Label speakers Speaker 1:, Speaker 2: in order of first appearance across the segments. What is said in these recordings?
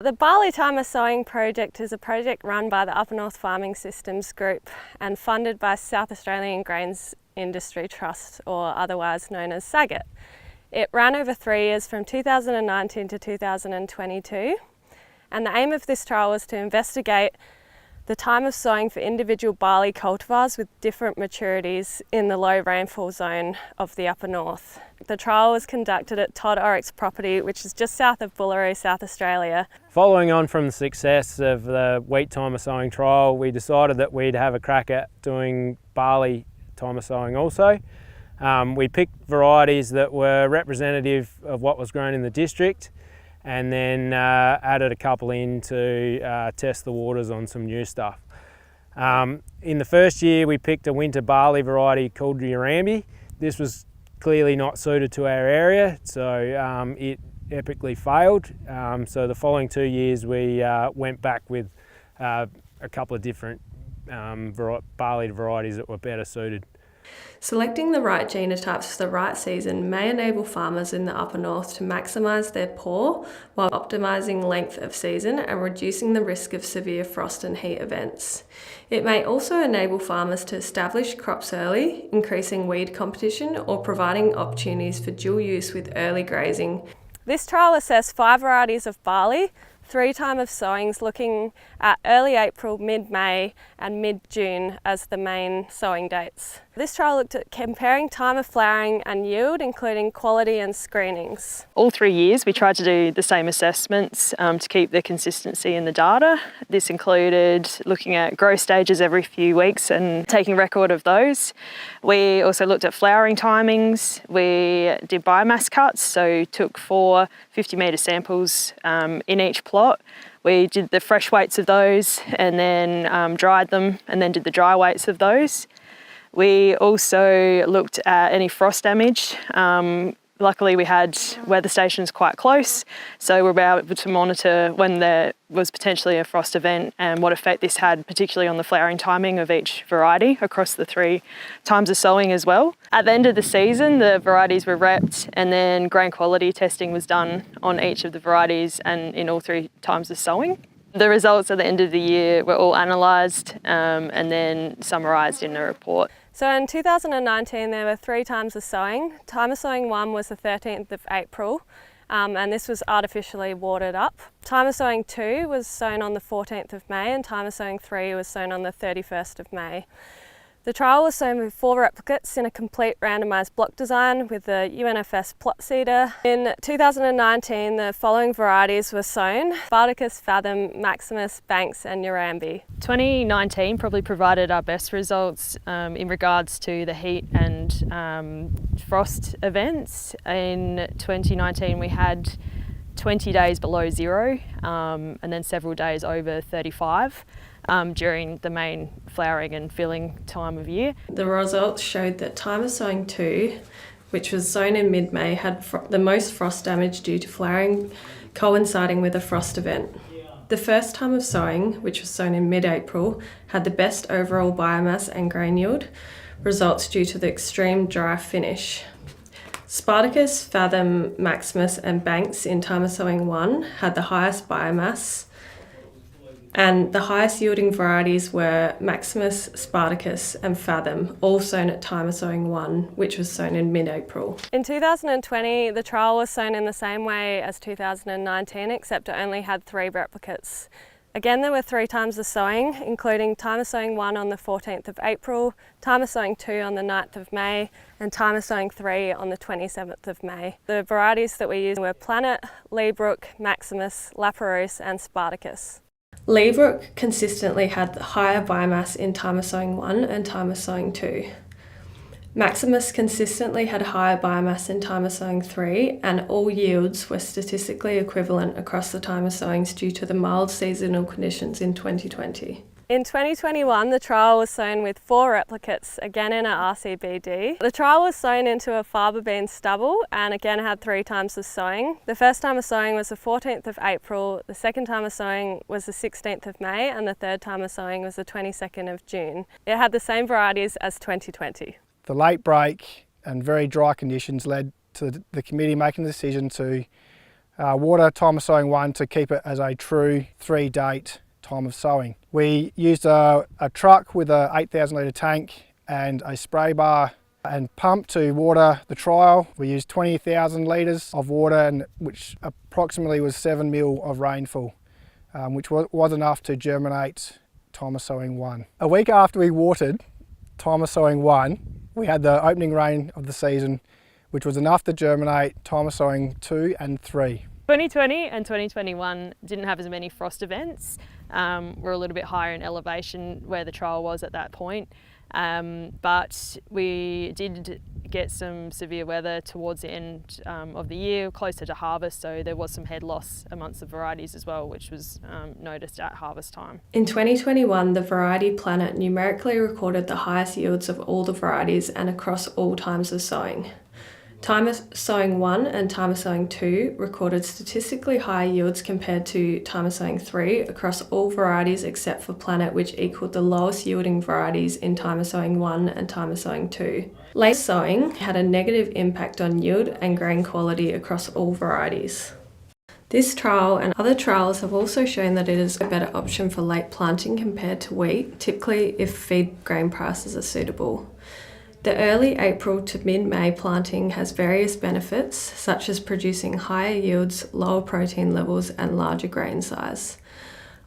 Speaker 1: The Barley Timer Sowing project is a project run by the Upper North Farming Systems Group and funded by South Australian Grains Industry Trust, or otherwise known as SAGIT. It ran over 3 years from 2019 to 2022, and the aim of this trial was to investigate the time of sowing for individual barley cultivars with different maturities in the low rainfall zone of the Upper North. The trial was conducted at Todd Oryx's property, which is just south of Bullaroo, South Australia.
Speaker 2: Following on from the success of the wheat timer sowing trial, we decided that we'd have a crack at doing barley timer sowing also. We picked varieties that were representative of what was grown in the district, and then added a couple in to test the waters on some new stuff. In the first year we picked a winter barley variety called Urambi. This was clearly not suited to our area, so it epically failed. So the following 2 years we went back with a couple of different barley varieties that were better suited.
Speaker 1: Selecting the right genotypes for the right season may enable farmers in the Upper North to maximise their pour while optimising length of season and reducing the risk of severe frost and heat events. It may also enable farmers to establish crops early, increasing weed competition or providing opportunities for dual use with early grazing. This trial assessed 5 varieties of barley, 3 time of sowings, looking at early April, mid-May and mid-June as the main sowing dates. This trial looked at comparing time of flowering and yield, including quality and screenings.
Speaker 3: All 3 years we tried to do the same assessments to keep the consistency in the data. This included looking at growth stages every few weeks and taking record of those. We also looked at flowering timings. We did biomass cuts, so took 4 50-metre samples in each plot. We did the fresh weights of those and then dried them and then did the dry weights of those. We also looked at any frost damage. Luckily we had weather stations quite close, so we were able to monitor when there was potentially a frost event and what effect this had, particularly on the flowering timing of each variety across the 3 times of sowing as well. At the end of the season, the varieties were repped and then grain quality testing was done on each of the varieties and in all 3 times of sowing. The results at the end of the year were all analysed and then summarised in a report.
Speaker 1: So in 2019 there were 3 times of sowing. Time of sowing 1 was the 13th of April and this was artificially watered up. Time of sowing 2 was sown on the 14th of May and time of sowing 3 was sown on the 31st of May. The trial was sown with 4 replicates in a complete randomised block design with the UNFS plot seeder. In 2019, the following varieties were sown: Spartacus, Fathom, Maximus, Banks and Urambi.
Speaker 3: 2019 probably provided our best results in regards to the heat and frost events. In 2019 we had 20 days below 0 and then several days over 35. During the main flowering and filling time of year.
Speaker 1: The results showed that time of sowing 2, which was sown in mid-May, had the most frost damage due to flowering coinciding with a frost event. The first time of sowing, which was sown in mid-April, had the best overall biomass and grain yield, results due to the extreme dry finish. Spartacus, Fathom, Maximus and Banks in time of sowing 1 had the highest biomass, and the highest yielding varieties were Maximus, Spartacus and Fathom, all sown at time of sowing 1, which was sown in mid-April. In 2020, the trial was sown in the same way as 2019, except it only had 3 replicates. Again, there were 3 times of sowing, including time of sowing 1 on the 14th of April, time of sowing 2 on the 9th of May, and time of sowing 3 on the 27th of May. The varieties that we used were Planet, Leabrook, Maximus, Laperouse and Spartacus. Leabrook consistently had the higher biomass in time of sowing 1 and time of sowing 2. Maximus consistently had higher biomass in time of sowing 3, and all yields were statistically equivalent across the time of sowings due to the mild seasonal conditions in 2020. In 2021, the trial was sown with 4 replicates, again in a RCBD. The trial was sown into a faba bean stubble and again had 3 times of sowing. The first time of sowing was the 14th of April, the second time of sowing was the 16th of May, and the third time of sowing was the 22nd of June. It had the same varieties as 2020.
Speaker 4: The late break and very dry conditions led to the committee making the decision to water time of sowing 1 to keep it as a true 3-date time of sowing. We used a truck with a 8,000 litre tank and a spray bar and pump to water the trial. We used 20,000 litres of water, which approximately was 7 mil of rainfall, which was enough to germinate time of sowing 1. A week after we watered time of sowing 1, we had the opening rain of the season, which was enough to germinate time of sowing 2 and 3.
Speaker 3: 2020 and 2021 didn't have as many frost events. We're a little bit higher in elevation where the trial was at that point. But we did get some severe weather towards the end of the year, closer to harvest, so there was some head loss amongst the varieties as well, which was noticed at harvest time.
Speaker 1: In 2021, the Variety Planet numerically recorded the highest yields of all the varieties and across all times of sowing. Time of sowing 1 and time of sowing 2 recorded statistically higher yields compared to time of sowing 3 across all varieties except for Planet, which equalled the lowest yielding varieties in time of sowing 1 and time of sowing 2. Late sowing had a negative impact on yield and grain quality across all varieties. This trial and other trials have also shown that it is a better option for late planting compared to wheat, typically if feed grain prices are suitable. The early April to mid-May planting has various benefits, such as producing higher yields, lower protein levels and larger grain size,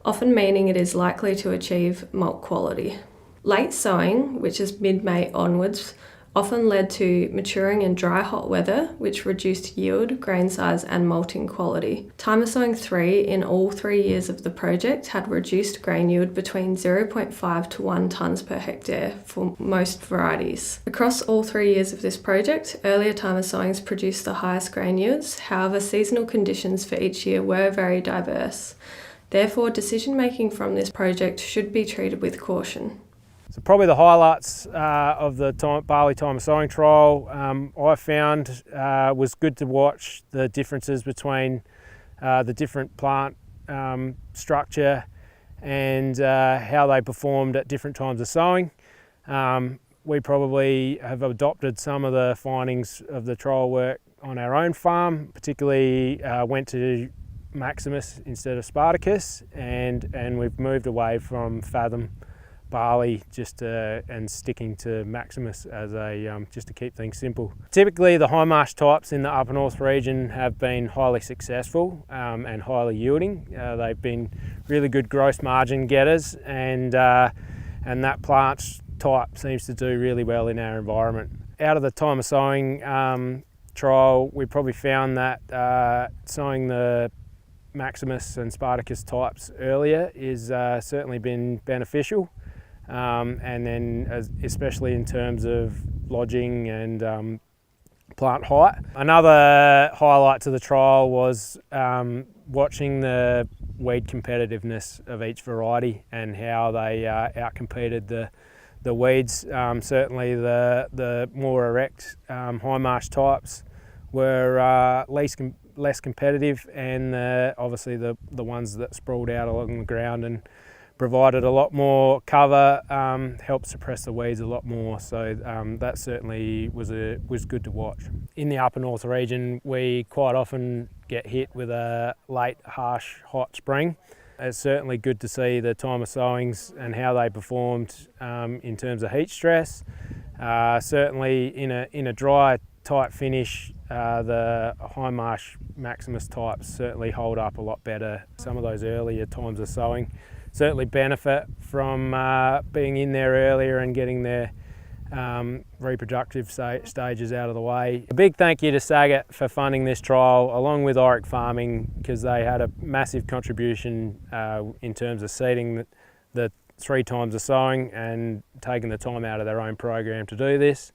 Speaker 1: often meaning it is likely to achieve malt quality. Late sowing, which is mid-May onwards, often led to maturing in dry hot weather, which reduced yield, grain size and malting quality. Time of sowing 3 in all 3 years of the project had reduced grain yield between 0.5 to 1 tonnes per hectare for most varieties. Across all 3 years of this project, earlier time of sowings produced the highest grain yields. However, seasonal conditions for each year were very diverse. Therefore, decision making from this project should be treated with caution.
Speaker 2: So probably the highlights of the barley time of sowing trial I found was good to watch the differences between the different plant structure and how they performed at different times of sowing. We probably have adopted some of the findings of the trial work on our own farm, particularly went to Maximus instead of Spartacus, and we've moved away from Fathom barley and sticking to Maximus as just to keep things simple. Typically the high marsh types in the upper north region have been highly successful and highly yielding. They've been really good gross margin getters, and that plant type seems to do really well in our environment. Out of the time of sowing trial, we probably found that sowing the Maximus and Spartacus types earlier is certainly been beneficial. And then especially in terms of lodging and plant height. Another highlight to the trial was watching the weed competitiveness of each variety and how they outcompeted the weeds. Certainly the more erect high marsh types were less competitive, and obviously the ones that sprawled out along the ground and provided a lot more cover, helped suppress the weeds a lot more, so that certainly was good to watch. In the upper north region, we quite often get hit with a late, harsh, hot spring. It's certainly good to see the time of sowings and how they performed in terms of heat stress. Certainly in a dry, tight finish, the high marsh Maximus types certainly hold up a lot better. Some of those earlier times of sowing certainly benefit from being in there earlier and getting their reproductive stages out of the way. A big thank you to SAGIT for funding this trial, along with Oric Farming, because they had a massive contribution in terms of seeding the 3 times of sowing and taking the time out of their own program to do this.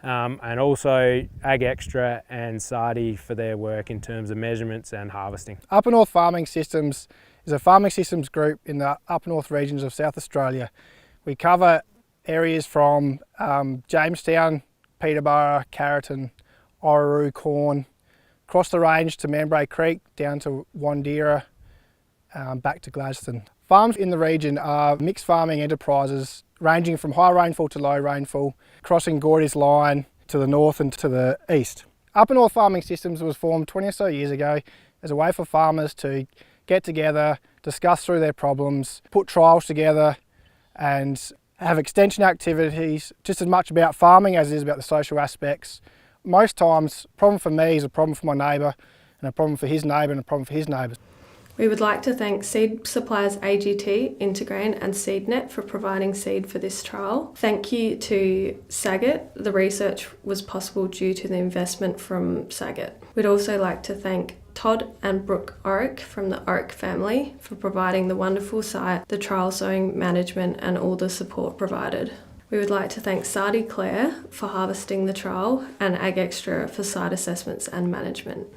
Speaker 2: And also Ag Extra and SADI for their work in terms of measurements and harvesting.
Speaker 4: Upper North Farming Systems is a farming systems group in the upper north regions of South Australia. We cover areas from Jamestown, Peterborough, Carrollton, Orroroo, Corn, across the range to Membray Creek, down to Wandera, back to Gladstone. Farms in the region are mixed farming enterprises ranging from high rainfall to low rainfall, crossing Gordy's Line to the north and to the east. Upper North Farming Systems was formed 20 or so years ago as a way for farmers to get together, discuss through their problems, put trials together and have extension activities, just as much about farming as it is about the social aspects. Most times, a problem for me is a problem for my neighbour, and a problem for his neighbour and a problem for his neighbour.
Speaker 1: We would like to thank seed suppliers AGT, Intergrain and SeedNet for providing seed for this trial. Thank you to SAGIT. The research was possible due to the investment from SAGIT. We'd also like to thank Todd and Brooke Orick from the Orick family for providing the wonderful site, the trial sowing management and all the support provided. We would like to thank Sardi Claire for harvesting the trial and Ag Extra for site assessments and management.